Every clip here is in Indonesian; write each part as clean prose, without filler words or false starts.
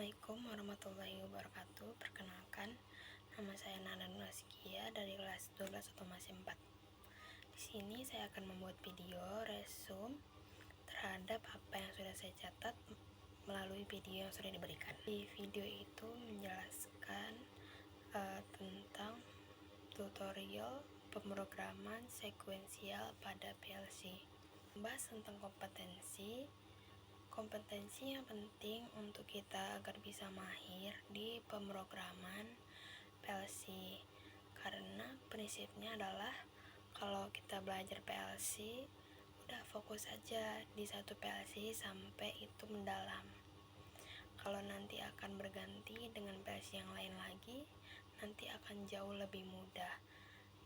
Assalamualaikum warahmatullahi wabarakatuh. Perkenalkan, nama saya Nana Nuraskia dari kelas 12 otomasi 4. Di sini saya akan membuat video resume terhadap apa yang sudah saya catat melalui video yang sudah diberikan. Di video itu menjelaskan tentang tutorial pemrograman sekuensial pada PLC. Membahas tentang kompetensi yang penting untuk kita agar bisa mahir di pemrograman PLC, karena prinsipnya adalah kalau kita belajar PLC udah fokus aja di satu PLC sampai itu mendalam. Kalau nanti akan berganti dengan PLC yang lain lagi, nanti akan jauh lebih mudah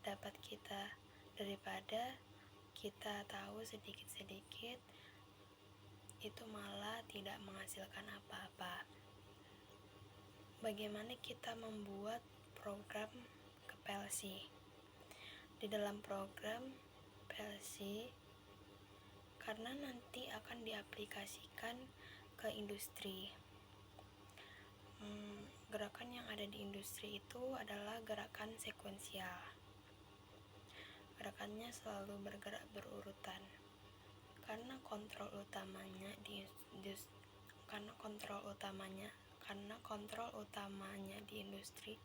dapat kita daripada kita tahu sedikit-sedikit itu malah tidak menghasilkan apa-apa. Bagaimana kita membuat program ke PLC? Di dalam program PLC, karena nanti akan diaplikasikan ke industri. Gerakan yang ada di industri itu adalah gerakan sekuensial. Gerakannya selalu bergerak berurutan. Karena kontrol utamanya di industri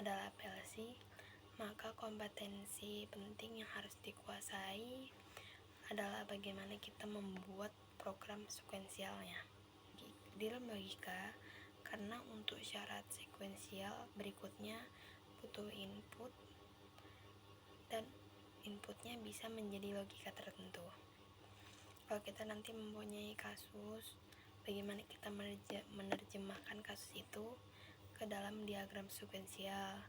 adalah PLC, maka kompetensi penting yang harus dikuasai adalah bagaimana kita membuat program sekuensialnya. Di dalam logika, karena untuk syarat sekuensial berikutnya butuh input dan inputnya bisa menjadi logika tertentu. Kalau kita nanti mempunyai kasus, bagaimana kita menerjemahkan kasus itu ke dalam diagram sekuensial,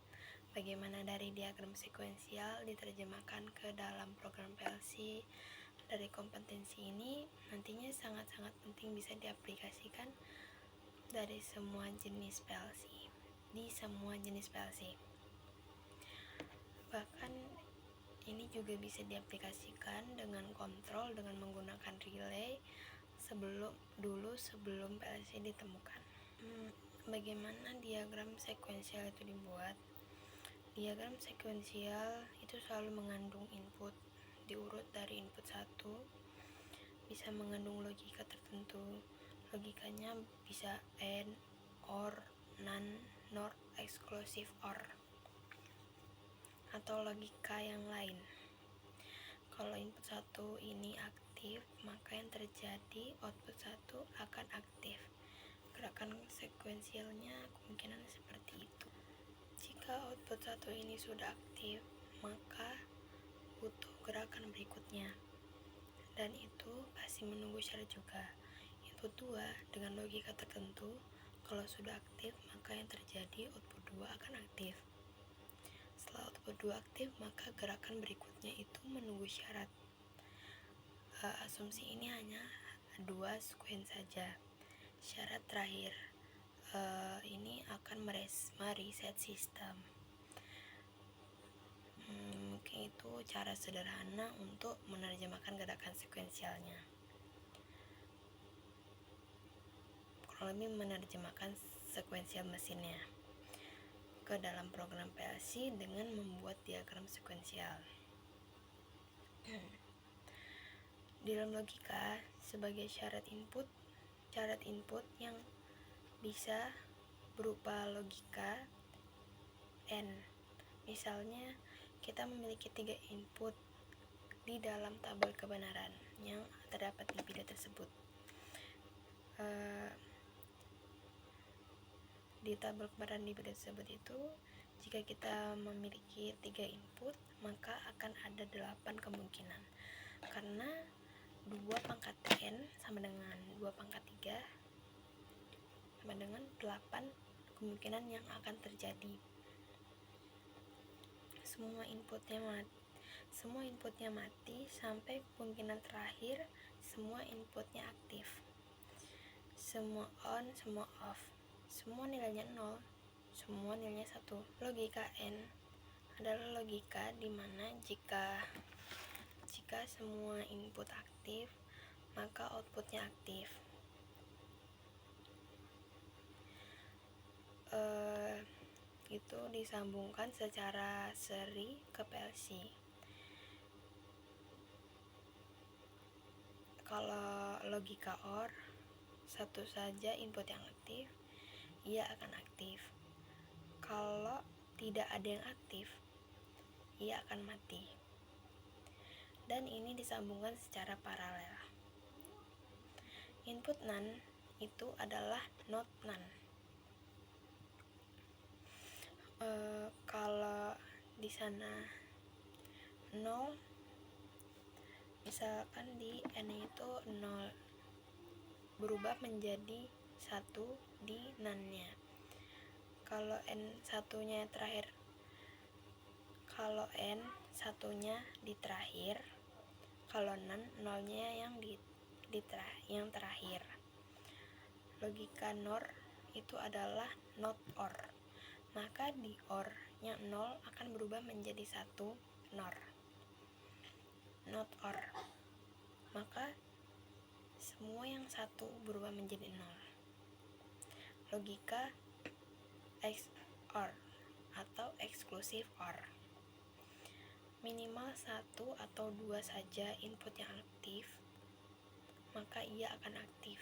bagaimana dari diagram sekuensial diterjemahkan ke dalam program PLC. Dari kompetensi ini nantinya sangat-sangat penting bisa diaplikasikan dari semua jenis PLC, bahkan ini juga bisa diaplikasikan dengan kontrol dengan menggunakan relay sebelum PLC ditemukan. Bagaimana diagram sekuensial itu dibuat? Diagram sekuensial itu selalu mengandung input, diurut dari input 1, bisa mengandung logika tertentu. Logikanya bisa AND, OR, NAND, NOR, exclusive OR, atau logika yang lain. Kalau input 1 ini aktif, maka yang terjadi output 1 akan aktif. Gerakan sekuensialnya kemungkinan seperti itu. Jika output 1 ini sudah aktif, maka butuh gerakan berikutnya, dan itu pasti menunggu syarat juga. Input 2 dengan logika tertentu, kalau sudah aktif, maka yang terjadi output 2 akan aktif. Setelah output 2 aktif, maka gerakan berikutnya itu menunggu syarat. Asumsi ini hanya 2 sekuen saja. Syarat terakhir ini akan mereset sistem. Mungkin itu cara sederhana untuk menerjemahkan gerakan sekuensialnya. Kurang lebih menerjemahkan sekuensial mesinnya ke dalam program PLC dengan membuat diagram sekuensial. Di dalam logika, sebagai syarat input yang bisa berupa logika AND. Misalnya, kita memiliki 3 input di dalam tabel kebenaran yang terdapat di video tersebut. Di tabel kebenaran di video tersebut itu, jika kita memiliki 3 input, maka akan ada 8 kemungkinan. Karena 2 pangkat N sama dengan 2 pangkat 3 sama dengan 8 kemungkinan yang akan terjadi. Semua inputnya mati sampai kemungkinan terakhir semua inputnya aktif. Semua on, semua off. Semua nilainya 0, semua nilainya 1. Logika N adalah logika di mana jika semua input aktif, maka outputnya aktif. itu disambungkan secara seri ke PLC. Kalau logika OR, satu saja input yang aktif, ia akan aktif. Kalau tidak ada yang aktif, ia akan mati. Dan ini disambungkan secara paralel. Input NAND itu adalah not NAND. Kalau di sana 0, misalkan di N itu 0, berubah menjadi 1 di NAND-nya. Kalau N satunya terakhir, kalau N satunya di terakhir, kalau NAND 0-nya yang terakhir. Logika NOR itu adalah not OR. Maka di OR-nya 0 akan berubah menjadi 1 NOR. Not OR. Maka semua yang 1 berubah menjadi 0. Logika XOR atau exclusive OR. Minimal 1 atau 2 saja input yang aktif, maka ia akan aktif.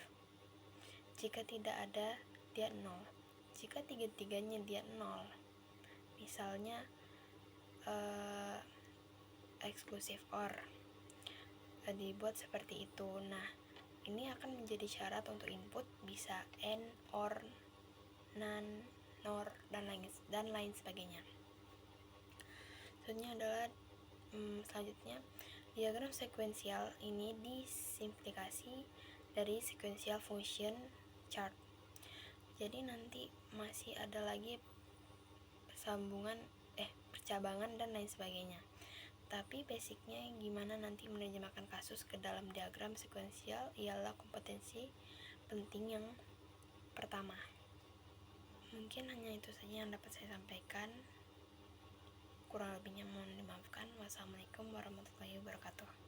Jika tidak ada, dia 0. Jika tiga-tiganya dia 0, misalnya exclusive OR dibuat seperti itu. Nah, ini akan menjadi syarat untuk input bisa AND, OR, NAND, NOR, dan lain sebagainya. Selanjutnya, diagram sekuensial ini disimplikasi dari sequential function chart. Jadi nanti masih ada lagi percabangan dan lain sebagainya. Tapi basicnya gimana nanti menerjemahkan kasus ke dalam diagram sekuensial ialah kompetensi penting yang pertama. Mungkin hanya itu saja yang dapat saya sampaikan. Kurang lebihnya mohon dimaafkan. Wassalamualaikum warahmatullahi wabarakatuh.